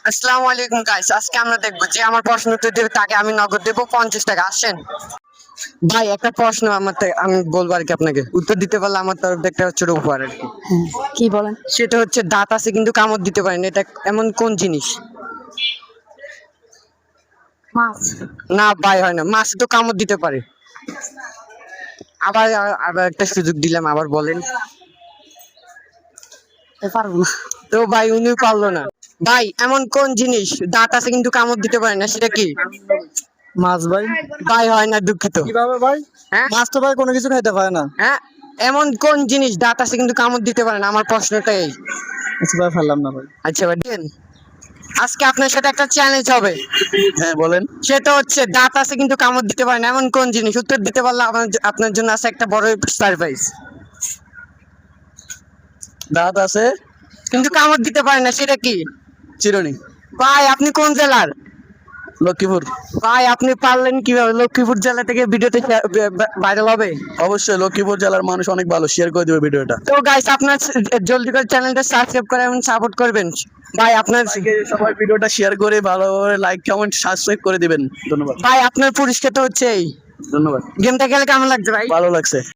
আসসালামু আলাইকুম গাইস, আজকে আমরা দেখবো যে আমার প্রশ্ন উত্তর দেবে তাকে আমি নগদ দেবো 50 টাকা। আসেন ভাই, একটা প্রশ্ন আমি বলবো আর কি, আপনাকে উত্তর দিতে পারলে আমার তরফ থেকে একটা ছোট উপহার আর কি। কি বলেন? সেটা হচ্ছে দাঁত আছে কিন্তু কামড় দিতে পারেন, এটা এমন কোন জিনিস? মাছ। না ভাই, হয় না, মাছ তো কামড় দিতে পারে। আবার আবার একটা সুযোগ দিলাম, আবার বলেন। পারবো না। তো ভাই উনি পারলো না। ভাই এমন কোন জিনিস দাঁত আছে কিন্তু কামড় দিতে পারে না, সেটা কি? মাছ ভাই। ভাই হয় না, দুঃখিত। কিভাবে ভাই? হ্যাঁ মাছ তো ভাই কোনো কিছু খাইতে পারে না। হ্যাঁ, এমন কোন জিনিস দাঁত আছে কিন্তু কামড় দিতে পারে না, আমার প্রশ্নটা এই। আচ্ছা ভাই, পারলাম না ভাই। আচ্ছা ভাই দেন। আজকে আপনার সাথে একটা চ্যালেঞ্জ হবে, হ্যাঁ বলেন। সেটা হচ্ছে দাঁত আছে কিন্তু কামড় দিতে পারে না এমন কোন জিনিস। উত্তর দিতে পারলে আপনার জন্য আছে একটা বড় সারপ্রাইজ। দাঁত আছে কিন্তু কামড় দিতে পারে না, সেটা কি? চিরুনি। ভাই আপনি কোন জেলার? লক্ষ্মীপুর। ভাই আপনি পারলেন কিভাবে? লক্ষ্মীপুর জেলা থেকে ভিডিওতে ভাইরাল হবে। অবশ্যই লক্ষ্মীপুর জেলার মানুষ অনেক ভালো, শেয়ার করে দিবে ভিডিওটা। তো গাইস, আপনার জলদি করে চ্যানেলটা সাবস্ক্রাইব করে এবং সাপোর্ট করবেন। ভাই আপনার সবাই ভিডিওটা শেয়ার করে ভালোভাবে লাইক কমেন্ট সাবস্ক্রাইব করে দিবেন। ধন্যবাদ। ভাই আপনার পুরস্কারটা হচ্ছে এই। ধন্যবাদ। গেমটা খেলে কেমন লাগছে ভাই? ভালো লাগছে।